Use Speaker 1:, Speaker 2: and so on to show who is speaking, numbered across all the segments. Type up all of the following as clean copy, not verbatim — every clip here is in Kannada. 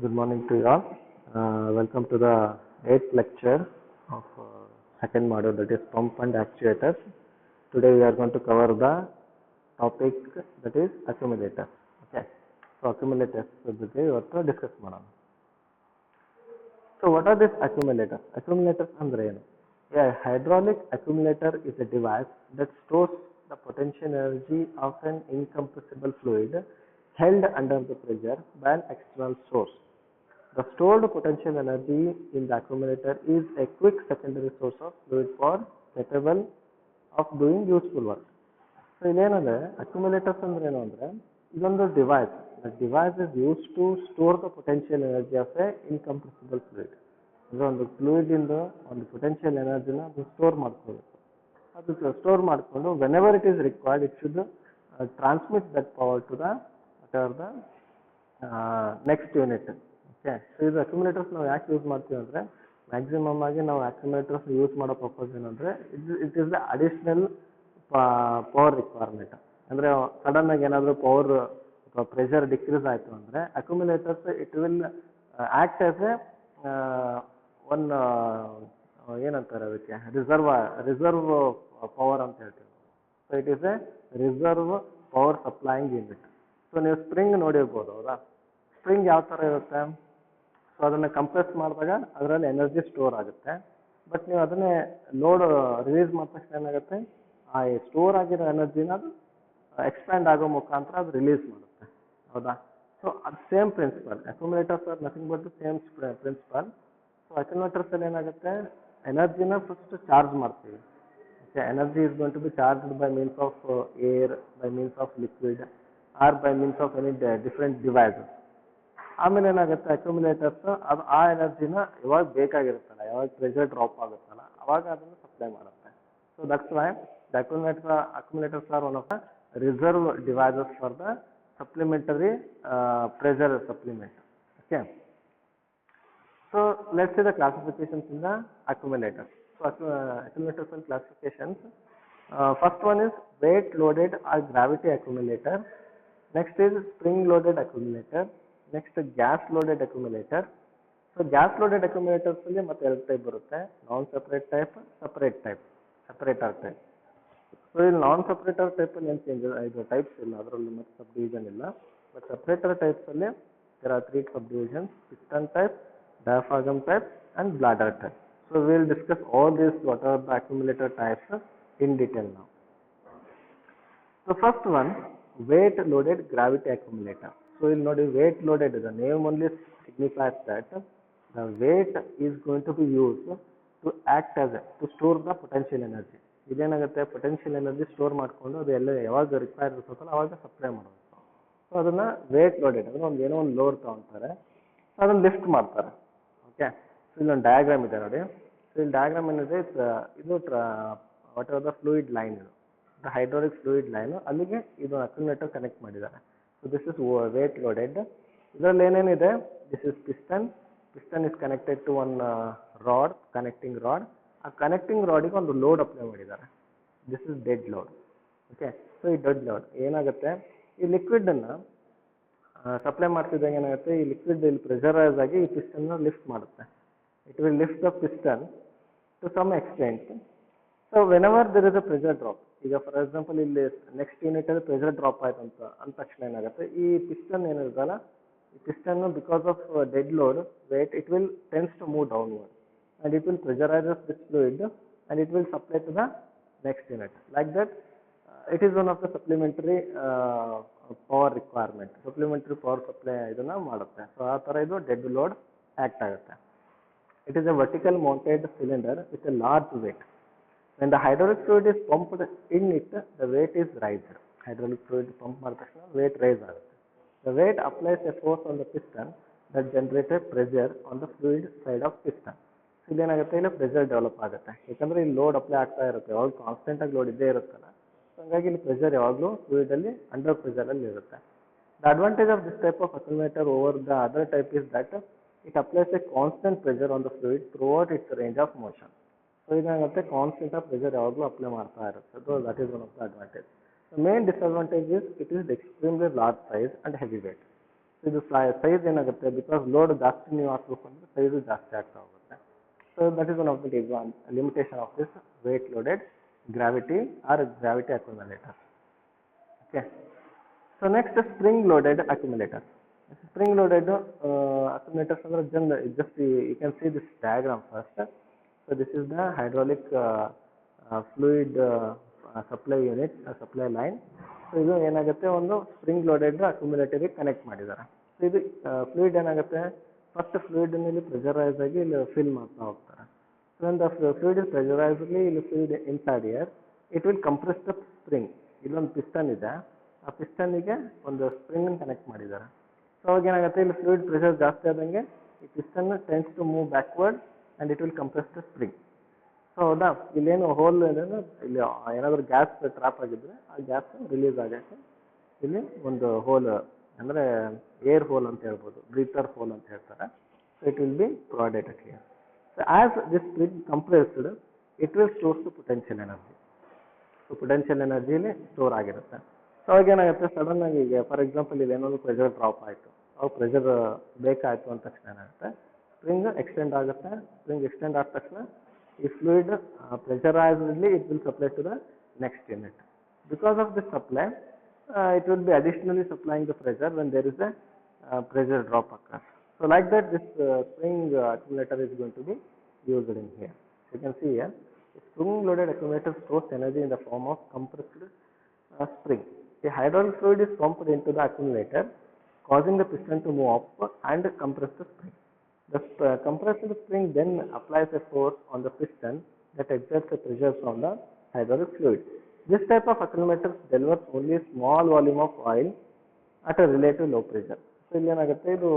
Speaker 1: Good morning to you all. Welcome to the 8th lecture of second module, that is pump and actuators. Today we are going to cover the topic that is accumulators. Okay. So accumulators ಬಗ್ಗೆ ಇವತ್ತು discuss ಮಾಡೋಣ. So what are these accumulators? Accumulators ಅಂದ್ರೆ ಏನು? A hydraulic accumulator is a device that stores the potential energy of an incompressible fluid held under the pressure by an external source. The stored potential energy in the accumulator is a quick secondary source of fluid power capable of doing useful work. So ಇಲ್ಲೇನಂದ್ರೆ accumulators ಅಂದ್ರೆ ಏನು ಅಂದ್ರೆ ಇದೊಂದು device. The device is used to store the potential energy of a incompressible fluid. ಅಂದ್ರೆ ಒಂದು ಫ್ಲೂಯಿಡ್ ಇಂದ ಒಂದು ಪೊಟೆನ್ಷಿಯಲ್ ಎನರ್ಜಿನ ಅದು ಸ್ಟೋರ್ ಮಾಡ್ಕೋಬೇಕು. ಅದು ಸ್ಟೋರ್ ಮಾಡಿಕೊಂಡು whenever it is required it should transmit that power to the next unit. Okay. So ಇದು ಅಕ್ಯುಮುಲೇಟರ್ಸ್ ನಾವು ಯಾಕೆ ಯೂಸ್ ಮಾಡ್ತೀವಿ ಅಂದರೆ ಮ್ಯಾಕ್ಸಿಮಮ್ ಆಗಿ ನಾವು ಅಕ್ಯುಮುಲೇಟರ್ಸ್ ಯೂಸ್ ಮಾಡೋ ಪರ್ಪಸ್ ಏನಂದರೆ it is the additional power requirement. ಅಂದರೆ ಸಡನ್ ಆಗಿ ಏನಾದರೂ ಪವರ್ ಅಥವಾ ಪ್ರೆಷರ್ ಡಿಕ್ರೀಸ್ ಆಯಿತು ಅಂದರೆ accumulators it will act as a one ಏನಂತಾರೆ ಅದಕ್ಕೆ ರಿಸರ್ವ್ ಪವರ್ ಅಂತ ಹೇಳ್ತೀವಿ. So it is a reserve power supplying unit. So ನೀವು ಸ್ಪ್ರಿಂಗ್ ನೋಡಿರ್ಬೋದು, ಹೌದಾ? ಸ್ಪ್ರಿಂಗ್ ಯಾವ ಥರ ಇರುತ್ತೆ? ಸೊ ಅದನ್ನು ಕಂಪ್ರೆಸ್ ಮಾಡಿದಾಗ ಅದರಲ್ಲಿ ಎನರ್ಜಿ ಸ್ಟೋರ್ ಆಗುತ್ತೆ. ಬಟ್ ನೀವು ಅದನ್ನೇ ಲೋಡ್ ರಿಲೀಸ್ ಮಾಡಿದ ತಕ್ಷಣ ಏನಾಗುತ್ತೆ, ಆ ಸ್ಟೋರ್ ಆಗಿರೋ ಎನರ್ಜಿನ ಅದು ಎಕ್ಸ್ಪ್ಯಾಂಡ್ ಆಗೋ ಮುಖಾಂತರ ಅದು ರಿಲೀಸ್ ಮಾಡುತ್ತೆ, ಹೌದಾ? ಸೊ ಅದು same principle. Accumulators are nothing but the same principle. So ಅಕ್ಯುಮುಲೇಟರ್ಸಲ್ಲಿ ಏನಾಗುತ್ತೆ, ಎನರ್ಜಿನ ಫಸ್ಟ್ ಚಾರ್ಜ್ ಮಾಡ್ತೀವಿ. Okay. Energy is going to be charged by means of air, by means of liquid or by means of any different devices. ಆಮೇಲೆ ಏನಾಗುತ್ತೆ, ಅಕ್ಯುಮುಲೇಟರ್ಸ್ ಅದು ಆ ಎನರ್ಜಿನ ಯಾವಾಗ ಬೇಕಾಗಿರುತ್ತಲ್ಲ, ಯಾವಾಗ ಪ್ರೆಷರ್ ಡ್ರಾಪ್ ಆಗುತ್ತಲ್ಲ ಅವಾಗ ಅದನ್ನು ಸಪ್ಲೈ ಮಾಡುತ್ತೆ. So that's why the accumulators are one of the reserve devices for the supplementary pressure supplement. Okay. So let's see the classifications in the accumulators. So accumulators and classifications. First one is weight loaded or gravity accumulator. Next is spring loaded accumulator. Next gas loaded accumulator. So gas loaded accumulators ಅಲ್ಲಿ ಮತ್ತೆ ಎರಡು ಟೈಪ್ ಬರುತ್ತೆ, non separate type, separator type. So ಇಲ್ಲಿ ನಾನ್ ಸಪ್ರೇಟರ್ ಟೈಪಲ್ಲಿ ಏನು ಚೇಂಜ್ ಇದು ಟೈಪ್ಸ್ ಇಲ್ಲ, ಅದರಲ್ಲಿ ಮತ್ತೆ ಸಬ್ ಡಿವಿಷನ್ ಇಲ್ಲ. ಬಟ್ ಸಪ್ರೇಟರ್ ಟೈಪ್ಸಲ್ಲಿ there are 3 sub divisions: piston type, diaphragm type and bladder type. So will discuss all these what are the accumulator types in detail ನಾವು. So first one, weight loaded gravity accumulator. So ಇಲ್ಲಿ ನೋಡಿ, ವೇಟ್ ಲೋಡೆಡ್ ಇದೆ, name only signifies that the weight is going to be use to act as to store the potential energy. ಇದೇನಾಗುತ್ತೆ, ಪೊಟೆನ್ಷಿಯಲ್ ಎನರ್ಜಿ ಸ್ಟೋರ್ ಮಾಡಿಕೊಂಡು ಅದು ಎಲ್ಲ ಯಾವಾಗ ರಿಕ್ವೈರ್ ಇರ್ತದಲ್ಲ ಅವಾಗ ಸಪ್ಲೈ ಮಾಡಬೇಕು. ಸೊ ಅದನ್ನು ವೇಟ್ ಲೋಡೆಡ್ ಅಂದರೆ ಏನೋ ಒಂದು ಲೋಡ್ ತೊಗೊತಾರೆ, ಅದನ್ನು ಲಿಫ್ಟ್ ಮಾಡ್ತಾರೆ. ಓಕೆ. ಸೊ ಇಲ್ಲೊಂದು ಡಯಾಗ್ರಾಮ್ ಇದೆ ನೋಡಿ. ಸೊ ಇಲ್ಲಿ ಡಯಾಗ್ರಾಮ್ ಏನಿದೆ, ಇದು what are the fluid line, ಇದು ದ ಹೈಡ್ರಾಲಿಕ್ ಫ್ಲೂಯಿಡ್ ಲೈನು, ಅಲ್ಲಿಗೆ ಇದು ಅಕ್ಯುಮುಲೇಟರ್ ಕನೆಕ್ಟ್ ಮಾಡಿದ್ದಾರೆ. So this is weight loaded. ಇದರಲ್ಲಿ ಏನೇನಿದೆ, this is piston is connected to one rod, connecting rod. ಆ ಕನೆಕ್ಟಿಂಗ್ ರಾಡಿಗೆ ಒಂದು ಲೋಡ್ ಅಪ್ಲೈ ಮಾಡಿದ್ದಾರೆ. This is dead load. Okay. So ಈ ಡೆಡ್ ಲೋಡ್ ಏನಾಗುತ್ತೆ, ಈ ಲಿಕ್ವಿಡನ್ನು ಸಪ್ಲೈ ಮಾಡ್ತಿದ್ದಂಗೆ ಏನಾಗುತ್ತೆ, ಈ ಲಿಕ್ವಿಡ್ ಇಲ್ಲಿ ಪ್ರೆಷರೈಸ್ ಆಗಿ ಈ ಪಿಸ್ಟನ್ನ ಲಿಫ್ಟ್ ಮಾಡುತ್ತೆ. It will lift the piston to some extent. So whenever there is a pressure drop, ಈಗ ಫಾರ್ ಎಕ್ಸಾಂಪಲ್ ಇಲ್ಲಿ ನೆಕ್ಸ್ಟ್ ಯೂನಿಟಲ್ಲಿ ಪ್ರೆಷರ್ ಡ್ರಾಪ್ ಆಯ್ತು ಅಂದ ತಕ್ಷಣ ಏನಾಗುತ್ತೆ, ಈ ಪಿಸ್ಟನ್ ಏನಿರುತ್ತಲ್ಲ, ಈ ಪಿಸ್ಟನ್ನು because of dead load weight it will tends to move downward and it will pressurize this fluid and it will supply to the next unit. Like that, it is one of the supplementary power requirement. Supplementary power supply idana madutte. So aa thara idu dead load act agutte. It is a vertical mounted cylinder with a large weight. When the hydraulic fluid is pumped in it, the weight is raised. Hydraulic fluid pump madida takshana weight raise agutte. The weight applies a force on the piston that generates a pressure on the fluid side of piston. ಇದೇನಾಗುತ್ತೆ, ಇಲ್ಲಿ ಪ್ರೆಷರ್ ಡೆವಲಪ್ ಆಗುತ್ತೆ. ಯಾಕಂದರೆ ಇಲ್ಲಿ ಲೋಡ್ ಅಪ್ಲೈ ಆಗ್ತಾ ಇರುತ್ತೆ, ಯಾವಾಗ ಕಾನ್ಸ್ಟೆಂಟಾಗಿ ಲೋಡ್ ಇದ್ದೇ ಇರುತ್ತಲ್ಲ. ಸೊ ಹಂಗಾಗಿ ಇಲ್ಲಿ ಪ್ರೆಷರ್ ಯಾವಾಗಲೂ ಫ್ಲೂಯಿಡಲ್ಲಿ ಅಂಡರ್ ಪ್ರೆಷರಲ್ಲಿ ಇರುತ್ತೆ. The advantage of this type of accumulator over the other type is that it applies a constant pressure on the fluid throughout its range of motion. So ಇದೇನಾಗುತ್ತೆ, ಕಾನ್ಸ್ಟೆಂಟ್ ಆಫ್ ಪ್ರೆಷರ್ ಯಾವಾಗಲೂ ಅಪ್ಲೈ ಮಾಡ್ತಾ ಇರುತ್ತೆ. So that is one of the advantage. The main disadvantage is it is extremely large size and heavy weight. ಇದು ಸೈಜ್ ಏನಾಗುತ್ತೆ, ಬಿಕಾಸ್ ಲೋಡ್ ಜಾಸ್ತಿ ನೀವು ಹಾಕ್ಬೇಕು ಅಂದರೆ ಸೈಜು ಜಾಸ್ತಿ ಆಗ್ತಾ ಹೋಗುತ್ತೆ. So that is one of the limitation of this weight loaded gravity or gravity accumulator. Okay, so next spring loaded accumulator. Spring loaded accumulators ಅಂದ್ರೆ just you can see this diagram first. So this is the hydraulic fluid supply unit, supply line. So ಇದು ಏನಾಗುತ್ತೆ, ಒಂದು ಸ್ಪ್ರಿಂಗ್ ಲೋಡೆಡ್ ಅಕ್ಯುಮುಲೇಟರ್ಗೆ ಕನೆಕ್ಟ್ ಮಾಡಿದ್ದಾರೆ. ಸೊ ಇದು ಫ್ಲೂಯಿಡ್ ಏನಾಗುತ್ತೆ, ಫಸ್ಟ್ ಫ್ಲೂಯಿಡ್ನಲ್ಲಿ ಪ್ರೆಷರೈಸ್ ಆಗಿ ಇಲ್ಲಿ ಫಿಲ್ ಮಾಡ್ತಾ ಹೋಗ್ತಾರೆ. So when the fluid is pressurised ಇಲ್ಲಿ filled inside here, it will compress the spring. ಇಲ್ಲೊಂದು ಪಿಸ್ಟನ್ ಇದೆ, ಆ ಪಿಸ್ಟನ್ನಿಗೆ ಒಂದು ಸ್ಪ್ರಿಂಗ್ ಕನೆಕ್ಟ್ ಮಾಡಿದ್ದಾರೆ. ಸೊ ಅವಾಗ ಏನಾಗುತ್ತೆ, ಇಲ್ಲಿ ಫ್ಲೂಯಿಡ್ ಪ್ರೆಷರ್ ಜಾಸ್ತಿ ಆದಂಗೆ ಈ piston tends to move backward and it will compress the spring. So ಹೌದಾ, ಇಲ್ಲೇನು ಹೋಲ್ ಏನೇನು, ಇಲ್ಲಿ ಏನಾದರೂ ಗ್ಯಾಸ್ ಟ್ರಾಪ್ ಆಗಿದ್ರೆ ಆ ಗ್ಯಾಸ್ ರಿಲೀಸ್ ಆಗೋಕ್ಕೆ ಇಲ್ಲಿ ಒಂದು ಹೋಲ್, ಅಂದರೆ ಏರ್ ಹೋಲ್ ಅಂತ ಹೇಳ್ಬೋದು, ಬ್ರೀತರ್ ಹೋಲ್ ಅಂತ ಹೇಳ್ತಾರೆ. So it will be provided here. So as this spring compressed, it will stores to potential energy. So potential ಎನರ್ಜಿಲಿ ಸ್ಟೋರ್ ಆಗಿರುತ್ತೆ. ಸೊ ಅವಾಗ ಏನಾಗುತ್ತೆ, ಸಡನ್ ಆಗಿ ಈಗ ಫಾರ್ ಎಕ್ಸಾಂಪಲ್ ಇಲ್ಲಿ ಏನೊಂದು ಪ್ರೆಷರ್ ಡ್ರಾಪ್ ಆಯಿತು, ಅವಾಗ ಪ್ರೆಷರ್ ಬೇಕಾಯಿತು ಅಂದ ತಕ್ಷಣ ಏನಾಗುತ್ತೆ, ಸ್ಪ್ರಿಂಗ್ ಎಕ್ಸ್ಟೆಂಡ್ ಆಗುತ್ತೆ. ಸ್ಪ್ರಿಂಗ್ ಎಕ್ಸ್ಟೆಂಡ್ ಆದ ತಕ್ಷಣ ಈ fluid pressurizedly it will supply to the next unit. Because of this supply, it will be additionally supplying the pressure when there is a pressure drop occurs. So like that, this spring accumulator is going to be used in here. So you can see here, a spring loaded accumulator stores energy in the form of compressed spring. The hydraulic fluid is pumped into the accumulator, causing the piston to move up and compress the spring. The compressed spring then applies a force on the piston that exerts the pressure from the hydraulic fluid. This type of accumulator delivers only a small volume of oil at a relative low pressure. So ಇಲ್ಲಿ ಏನಾಗುತ್ತೆ, ಇದು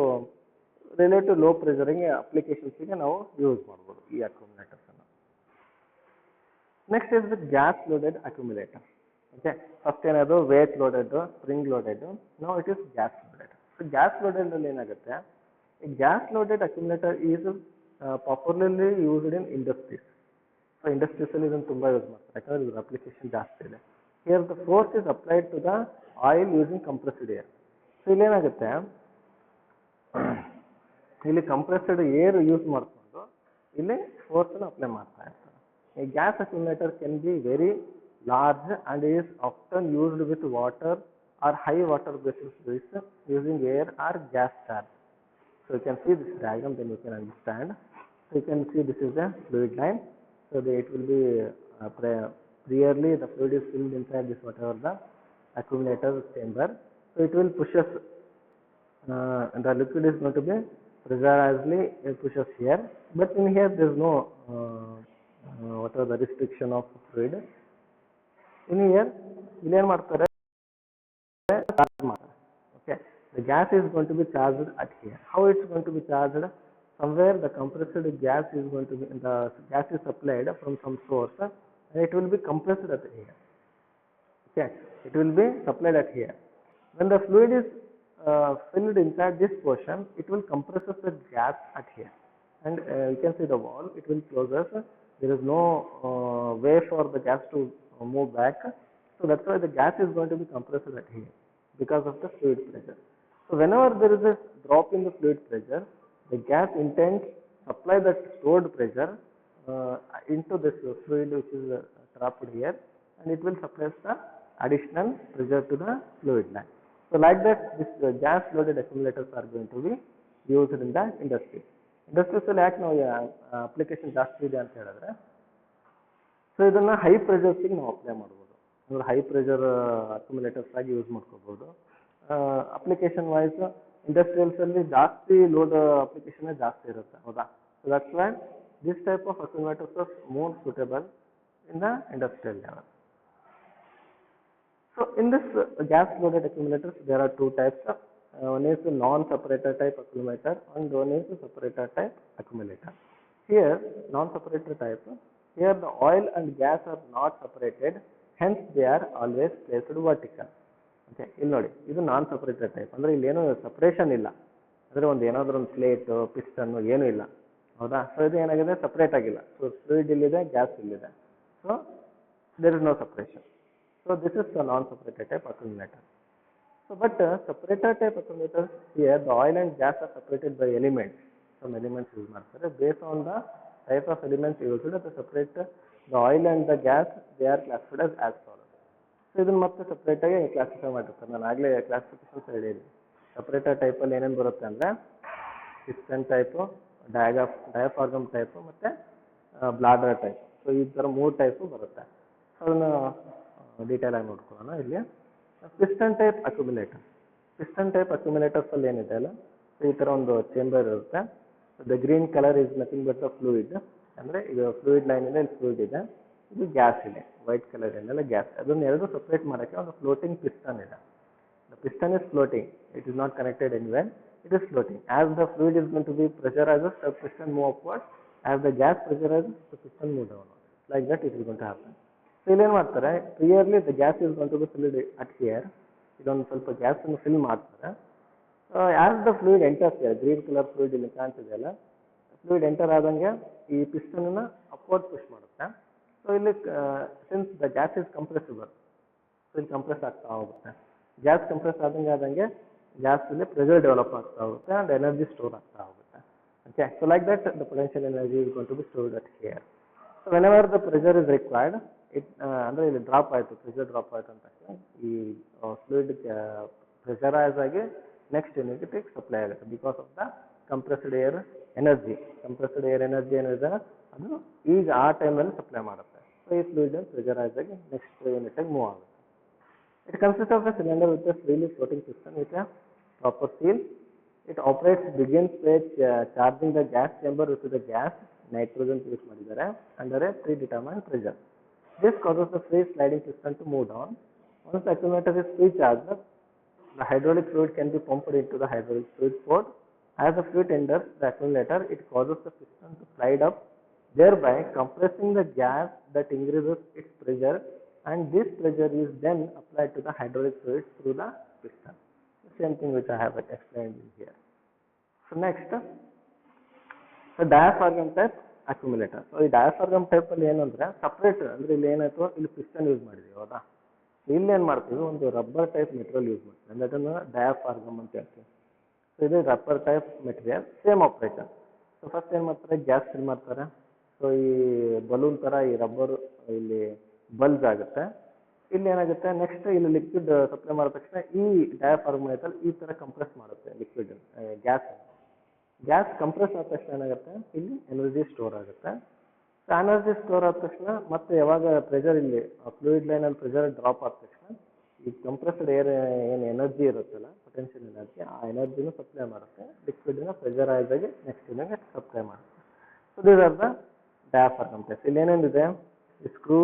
Speaker 1: ರಿಲೇಟಿವ್ ಲೋ ಪ್ರೆಷರಿಂಗ್ ಅಪ್ಲಿಕೇಶನ್ಸ್ಗೆ ನಾವು ಯೂಸ್ ಮಾಡ್ಬೋದು ಈ ಅಕ್ಯುಮುಲೇಟರ್ಸನ್ನು. Next is the gas loaded accumulator. Okay, first ಏನದು ವೇಟ್ ಲೋಡೆಡ್, ಸ್ಪ್ರಿಂಗ್ ಲೋಡೆಡ್, ನಾವು it is gas loaded. So gas ಲೋಡೆಡಲ್ಲಿ ಏನಾಗುತ್ತೆ, a gas loaded accumulator is popularly used in industries. So industries ಅಲ್ಲಿ ಇದನ್ನು ತುಂಬಾ ಯೂಸ್ ಮಾಡ್ತಾರೆ, ಯಾಕಂದ್ರೆ ಇದರ ಅಪ್ಲಿಕೇಶನ್ ಜಾಸ್ತಿ ಇದೆ. Here the force is applied to the oil using compressed air. So ಇಲ್ಲಿ ಏನಾಗುತ್ತೆ, ಇಲ್ಲಿ ಕಂಪ್ರೆಸ್ಡ್ ಏರ್ ಯೂಸ್ ಮಾಡಿಕೊಂಡು ಇಲ್ಲಿ ಫೋರ್ಸನ್ನು ಅಪ್ಲೈ ಮಾಡ್ತಾ ಇರ್ತಾರೆ. ಈ gas accumulator can be very large and is often used with water or high water basis using air or gas charge. So you can see this diagram, then you can understand. So you can see this is the fluid line. So it will be priorly the fluid is filled inside this whatever the accumulator chamber. So it will push us, the liquid is going to be pressurizedly pushes here, but in here there is no whatever the restriction of fluid. In here ಇಲ್ಲಿ ಏನು ಮಾಡ್ತಾರೆ, okay, the gas is going to be charged at here. How it's going to be charged? Somewhere the compressed gas is going to be, the gas is supplied from some source and it will be compressed at here. Okay, it will be supplied at here. When the fluid is filled inside this portion, it will compress the gas at here, and you can see the wall, it will close us. There is no way for the gas to move back, so that's why the gas is going to be compressed at here because of the fluid pressure. So whenever there is a drop in the fluid pressure, the gas intends supply that stored pressure into this fluid which is trapped here, and it will supply the additional pressure to the fluid line. So like that, this gas loaded accumulators are going to be used in the industry. Industries ಅಲ್ಲಿ ಯಾಕೆ ನಾವು ಅಪ್ಲಿಕೇಶನ್ ಜಾಸ್ತಿ ಇದೆ ಅಂತ ಹೇಳಿದ್ರೆ, ಸೊ ಇದನ್ನು ಹೈ ಪ್ರೆಷರ್ಸಿಗೆ ನಾವು ಅಪ್ಲೈ ಮಾಡ್ಬೋದು, ಅಂದರೆ ಹೈ ಪ್ರೆಷರ್ ಅಕ್ಯುಮುಲೇಟರ್ಸ್ ಆಗಿ ಯೂಸ್ ಮಾಡ್ಕೋಬೋದು. ಅಪ್ಲಿಕೇಶನ್ ವೈಸ್ ಇಂಡಸ್ಟ್ರಿಯಲ್ಸ್ ಅಲ್ಲಿ ಜಾಸ್ತಿ ಲೋಡ್ ಅಪ್ಲಿಕೇಶನ್ ಜಾಸ್ತಿ ಇರುತ್ತೆ, ಹೌದಾ? So that's why this type of accumulators are more suitable in the industrial level. So in this gas loaded accumulators there are two types. One is the non-separator type accumulator and one is the separator type accumulator. Here non-separator type, here the oil and gas are not separated, hence they are always placed vertical. Okay, ಇಲ್ಲಿ ನೋಡಿ, ಇದು ನಾನ್ ಸಪರೇಟೆಡ್ ಟೈಪ್, ಅಂದರೆ ಇಲ್ಲಿ ಏನೋ ಸಪ್ರೇಷನ್ ಇಲ್ಲ, ಅಂದರೆ ಒಂದು ಏನಾದರೂ ಒಂದು ಪ್ಲೇಟ್ ಪಿಸ್ಟನ್ನು ಏನೂ ಇಲ್ಲ, ಹೌದಾ? ಸೊ ಇದು ಏನಾಗಿದೆ, ಸಪ್ರೇಟ್ ಆಗಿಲ್ಲ. ಸೊ ಫ್ಲೂಯಿಡ್ ಇಲ್ಲಿದೆ, ಗ್ಯಾಸ್ ಇಲ್ಲಿದೆ, so there is no separation. So this is the non-separated type accumulator. So So, but separator type accumulators here, the oil and gas are separated by elements. Some elements use ಮಾಡ್ತಾರೆ. Based on the type of elements used, to separate the oil and the gas, they are classified as follows. So, ಇದನ್ನು ಮತ್ತೆ ಸಪ್ರೇಟ್ ಆಗಿ ಕ್ಲಾಸಿಫೈ ಮಾಡಿರ್ತಾರೆ. ನಾನು ಆಗಲೇ ಕ್ಲಾಸಿಫಿಕೇಶನ್ಸ್ ಹೇಳಿದ್ದೀನಿ. ಸಪ್ರೇಟರ್ ಟೈಪಲ್ಲಿ ಏನೇನು ಬರುತ್ತೆ ಅಂದರೆ ಪಿಸ್ಟನ್ ಟೈಪು, ಡಯಾಫಾರ್ಗಮ್ ಟೈಪು ಮತ್ತು ಬ್ಲಾಡರ್ ಟೈಪ್. ಸೊ ಈ ಥರ 3 ಟೈಪು ಬರುತ್ತೆ. ಅದನ್ನು ಡೀಟೇಲ್ ಆಗಿ ನೋಡ್ಕೊಳ್ಳೋಣ ಇಲ್ಲಿ. Piston type accumulator. Piston type ಅಕ್ಯುಮುಲೇಟರ್ಸಲ್ಲಿ ಏನಿದೆ ಅಲ್ಲ, ಈ ಥರ ಒಂದು ಚೇಂಬರ್ ಇರುತ್ತೆ. The green colour is nothing but the fluid. ಅಂದರೆ ಇದು ಫ್ಲೂಯಿಡ್ ಲೈನ್ ಇದೆ, ಇಲ್ಲಿ ಫ್ಲೂಯಿಡ್ ಇದೆ, ಇದು ಗ್ಯಾಸ್ ಇದೆ, ವೈಟ್ ಕಲರ್ ಏನೆಲ್ಲ ಗ್ಯಾಸ್. ಅದನ್ನು ಎರಡು ಸಪ್ರೇಟ್ ಮಾಡೋಕ್ಕೆ ಒಂದು ಫ್ಲೋಟಿಂಗ್ ಪಿಸ್ಟನ್ ಇದೆ. The piston is floating, it is not connected anywhere, it is floating. As the fluid is going to be pressurized, the piston move upwards. As the gas pressurizes, the piston move downwards. Like that it is going to happen. So ಇಲ್ಲಿ ಏನು ಮಾಡ್ತಾರೆ, clearly the gas is going to be filled at here. ಇದೊಂದು ಸ್ವಲ್ಪ ಗ್ಯಾಸ್ ಅನ್ನು ಫಿಲ್ ಮಾಡ್ತಾರೆ. As the fluid enters here, green color fluid ಇಲ್ಲಿ ಕಾಣ್ತಿದೆಯಲ್ಲ, fluid enter ಆದಂಗೆ ಈ piston ಅನ್ನು upward push ಮಾಡುತ್ತೆ. So ಇಲ್ಲಿ since the gas is compressible, so ಇಲ್ಲಿ compress ಆಗ್ತಾ ಹೋಗುತ್ತೆ. Gas compress ಆದಂಗೆ gas ಅಲ್ಲಿ pressure develop ಆಗ್ತಾ ಹೋಗುತ್ತೆ and energy store ಆಗ್ತಾ ಹೋಗುತ್ತೆ. Okay, so like that the potential energy is going to be stored at here. So whenever the pressure is required, it ಅಂದ್ರೆ ಇಲ್ಲಿ ಡ್ರಾಪ್ ಆಯಿತು, ಪ್ರೆಷರ್ ಡ್ರಾಪ್ ಆಯಿತು ಅಂತ ಈ ಫ್ಲೂಯಿಡ್ ಪ್ರೆಷರೈಸ್ ಆಗಿ ನೆಕ್ಸ್ಟ್ ಯೂನಿಟ್ಗೆ ಸಪ್ಲೈ ಆಗುತ್ತೆ because of the compressed air energy. Compressed air energy ಏನಿದೆ ಅದು ಈಗ ಆ ಟೈಮಲ್ಲಿ ಸಪ್ಲೈ ಮಾಡುತ್ತೆ. ಸೊ ಈ ಫ್ಲೂಯಿಡ್ ಪ್ರೆಷರೈಸ್ ಆಗಿ ನೆಕ್ಸ್ಟ್ ಯೂನಿಟ್ಗೆ ಮೂವ್ ಆಗುತ್ತೆ. It consists of a cylinder with a freely floating piston with a proper seal. It operates, begins with charging the gas chamber with the gas, nitrogen use ಮಾಡಿದ್ದಾರೆ under a predetermined pressure. This causes the free sliding piston to move down. Once the accumulator is free charged, the hydraulic fluid can be pumped into the hydraulic fluid port. As the fluid enters the accumulator, it causes the piston to slide up, thereby compressing the gas that increases its pressure, and this pressure is then applied to the hydraulic fluid through the piston. The same thing which I have explained in here. So next, the diaphragm type accumulator. So ಈ diaphragm type ಅಲ್ಲಿ ಏನಂದ್ರೆ ಸಪ್ರೇಟ್, ಅಂದ್ರೆ ಇಲ್ಲಿ ಏನಾಯ್ತು, ಇಲ್ಲಿ ಪಿಸ್ಟನ್ ಯೂಸ್ ಮಾಡಿದೀವಿ ಹೌದಾ. ಇಲ್ಲಿ ಏನು ಮಾಡ್ತೀವಿ, ಒಂದು ರಬ್ಬರ್ ಟೈಪ್ ಮೆಟೀರಿಯಲ್ ಯೂಸ್ ಮಾಡ್ತೀವಿ, ಅಂದ್ರೆ ಅದನ್ನು ಡಯಾಫಾರ್ಗಮ್ ಅಂತ ಹೇಳ್ತೀವಿ. ಸೊ ಇದು rubber type material, same operation. So first ಏನು ಮಾಡ್ತಾರೆ, ಗ್ಯಾಸ್ ಫಿಲ್ ಮಾಡ್ತಾರೆ. ಸೊ ಈ ಬಲೂನ್ ಥರ ಈ ರಬ್ಬರ್ ಇಲ್ಲಿ ಬಲ್ಜ್ ಆಗುತ್ತೆ. ಇಲ್ಲಿ ಏನಾಗುತ್ತೆ, ನೆಕ್ಸ್ಟ್ ಇಲ್ಲಿ ಲಿಕ್ವಿಡ್ ಸಪ್ಲೈ ಮಾಡಿದ ತಕ್ಷಣ ಈ ಡಯಾಫಾರ್ಮ್ ಐತಲ್ಲಿ ಈ ಥರ ಕಂಪ್ರೆಸ್ ಮಾಡುತ್ತೆ ಲಿಕ್ವಿಡ್ ಗ್ಯಾಸ್ ಕಂಪ್ರೆಸ್ ಆದ ತಕ್ಷಣ ಏನಾಗುತ್ತೆ, ಇಲ್ಲಿ ಎನರ್ಜಿ ಸ್ಟೋರ್ ಆಗುತ್ತೆ. ಸೊ ಎನರ್ಜಿ ಸ್ಟೋರ್ ಆದ ತಕ್ಷಣ ಮತ್ತೆ ಯಾವಾಗ ಪ್ರೆಷರ್ ಇಲ್ಲಿ ಫ್ಲೂಯಿಡ್ ಲೈನಲ್ಲಿ ಪ್ರೆಷರ್ ಡ್ರಾಪ್ ಆದ ತಕ್ಷಣ ಈ ಕಂಪ್ರೆಸ್ಡ್ ಏರ್ ಏನು ಎನರ್ಜಿ ಇರುತ್ತಲ್ಲ, ಪೊಟೆನ್ಷಿಯಲ್ ಎನರ್ಜಿ, ಆ ಎನರ್ಜಿನೂ ಸಪ್ಲೈ ಮಾಡುತ್ತೆ, ಲಿಕ್ವಿಡ್ನ ಪ್ರೆಷರೈಸ್ ಆಗಿ ನೆಕ್ಸ್ಟ್ ಇದಕ್ಕೆ ಸಪ್ಲೈ ಮಾಡುತ್ತೆ. So these are the diaphragm types. ಇಲ್ಲಿ ಏನೇನಿದೆ, ಸ್ಕ್ರೂ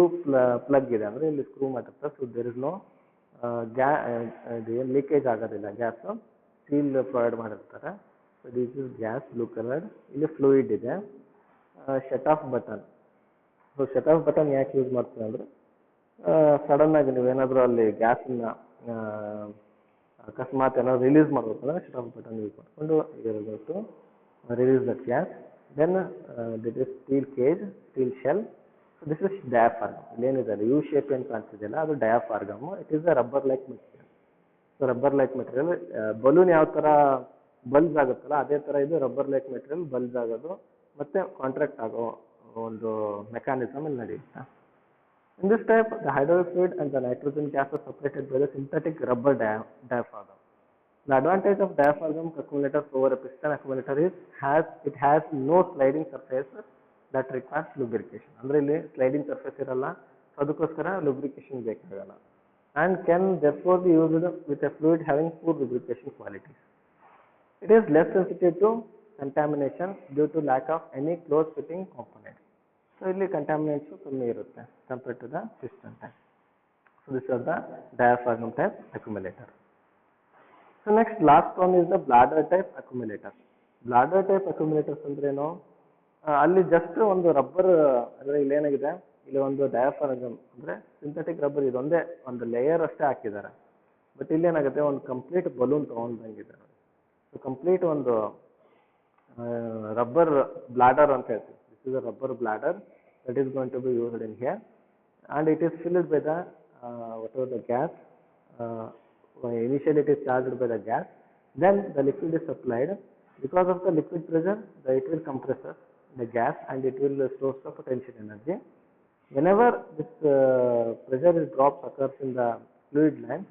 Speaker 1: ಪ್ಲಗ್ ಇದೆ, ಅಂದರೆ ಇಲ್ಲಿ ಸ್ಕ್ರೂ ಮಾಡಿರ್ತಾರೆ. ಸೊ ದೇರ್ ಇಸ್ ನೋ ಏನು ಲೀಕೇಜ್ ಆಗೋದಿಲ್ಲ, ಗ್ಯಾಸು ಸೀಲ್ ಪ್ರೊವೈಡ್ ಮಾಡಿರ್ತಾರೆ. So this is gas, blue colour. ಇಲ್ಲಿ ಫ್ಲೂಯಿಡ್ ಇದೆ. Shut off button. So shut off button ಯಾಕೆ ಯೂಸ್ ಮಾಡ್ತೀವಿ ಅಂದರೆ, ಸಡನ್ನಾಗಿ ನೀವೇನಾದರೂ ಅಲ್ಲಿ ಗ್ಯಾಸನ್ನ ಅಕಸ್ಮಾತ್ ಏನಾದ್ರು ರಿಲೀಸ್ ಮಾಡಬೇಕಂದ್ರೆ ಶಟ್ ಆಫ್ ಬಟನ್ ಯೂಸ್ ಮಾಡಿಕೊಂಡು ಇರಬೇಕು, release that gas. Then this is steel cage, steel shell. So this is diaphragm. ಇಲ್ಲೇನಿದೆ ಯು ಶೇಪ್ ಏನು ಕಾಣ್ತಿದೆಯಲ್ಲ ಅದು diaphragm. It is a rubber like material. So rubber like material, balloon ಯಾವ ಥರ ಬಲ್ಜ್ ಆಗುತ್ತಲ್ಲ ಅದೇ ಥರ ಇದು ರಬ್ಬರ್ ಲೈಕ್ ಮೆಟೀರಿಯಲ್ ಬಲ್ಜ್ ಆಗೋದು ಮತ್ತು ಕಾಂಟ್ರಾಕ್ಟ್ ಆಗೋ ಒಂದು ಮೆಕ್ಯಾನಿಸಮ್ ಇಲ್ಲಿ ನಡೆಯುತ್ತೆ. In this type, the hydraulic fluid and the nitrogen gas are separated by the synthetic rubber diaphragm. The advantage of diaphragm accumulators over a piston accumulator is it has no sliding surface that requires lubrication. ಅಂದ್ರೆ ಇಲ್ಲಿ ಸ್ಲೈಡಿಂಗ್ ಸರ್ಫೇಸ್ ಇರಲ್ಲ, ಅದಕ್ಕೋಸ್ಕರ lubrication ಬೇಕಾಗಲ್ಲ. And can therefore be used with a fluid having poor lubrication qualities. It is less sensitive to contamination due to lack of any close fitting components. So ಇಲ್ಲಿ contaminants ಕಮ್ಮಿ ಇರುತ್ತೆ compared to the piston type. So this is the diaphragm type accumulator. So next, last one is the bladder type accumulator. Bladder type accumulators ಅಂದ್ರೇನು, ಅಲ್ಲಿ ಜಸ್ಟ್ ಒಂದು ರಬ್ಬರ್, ಅಂದರೆ ಇಲ್ಲಿ ಏನಾಗಿದೆ, ಇಲ್ಲಿ ಒಂದು ಡಯಾಫ್ರಾಗಮ್ ಅಂದರೆ ಸಿಂಥೆಟಿಕ್ ರಬ್ಬರ್ ಇದೊಂದೇ ಒಂದು ಲೇಯರ್ ಅಷ್ಟೇ ಹಾಕಿದ್ದಾರೆ. ಬಟ್ ಇಲ್ಲಿ ಏನಾಗುತ್ತೆ, ಒಂದು ಕಂಪ್ಲೀಟ್ ಬಲೂನ್ ತೊಗೊಂಡಂಗಿದ್ದಾರೆ. ಸೊ ಕಂಪ್ಲೀಟ್ ಒಂದು ರಬ್ಬರ್ ಬ್ಲಾಡರ್ ಅಂತ ಹೇಳ್ತೀವಿ. This is a rubber bladder that is going to be used in here, and it is filled with the whatever the gas initially it is charged by the gas, then the liquid is supplied. Because of the liquid pressure, it will compress the gas and it will store the potential energy. Whenever this pressure is drops occurs in the fluid line,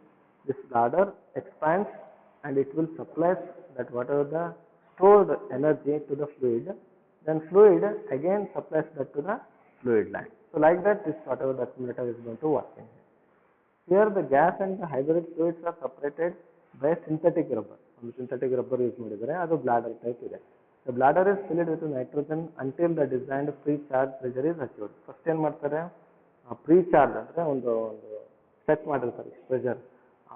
Speaker 1: this bladder expands and it will supply that whatever the stored energy to the fluid, then fluid again supplies that to the fluid line. So like that, this whatever the accumulator is going to work in. Here the gas and the hydraulic fluids are separated by synthetic rubber. Synthetic rubber use ಮಾಡಿದರೆ ಅದು bladder type ಇದೆ. The bladder is filled with nitrogen until the designed pre-charge pressure is achieved. First ಏನು ಮಾಡ್ತಾರೆ, pre-charge ಅಂದರೆ ಒಂದು ಸೆಟ್ ಮಾಡಿರ್ತಾರೆ ಪ್ರೆಷರ್,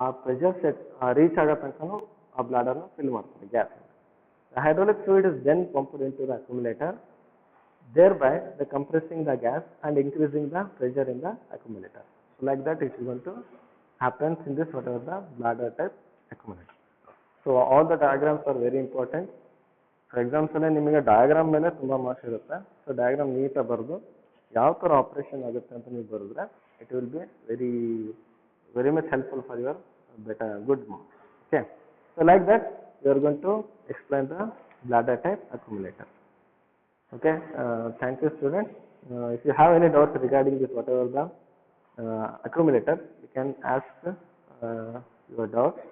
Speaker 1: ಆ ಪ್ರೆಷರ್ ಸೆಟ್ ರೀಚ್ ಆಗೋ ತನಕನೂ ಆ ಬ್ಲಾಡರ್ನ ಫಿಲ್ ಮಾಡ್ತಾರೆ gas. The hydraulic fluid is then pumped into the accumulator, thereby the compressing the gas and increasing the pressure in the accumulator. So like that it is going to happen in this whatever the bladder type accumulator. So all the diagrams are very important. For exams ಅಲ್ಲಿ ನಿಮಗೆ ಡಯಾಗ್ರಾಮ್ ಮೇಲೆ ತುಂಬ ಮಾರ್ಕ್ಸ್ ಇರುತ್ತೆ. ಸೊ ಡಯಾಗ್ರಾಮ್ ನೀಟಾಗಿ ಬರೆದು ಯಾವ ಥರ ಆಪರೇಷನ್ ಆಗುತ್ತೆ ಅಂತ ನೀವು ಬರೆದ್ರೆ it will be very much helpful for your better good marks. Okay, so like that we are going to explain the bladder type accumulator. Okay, thank you students. If you have any doubts regarding this whatever the accumulator, you can ask your doubts.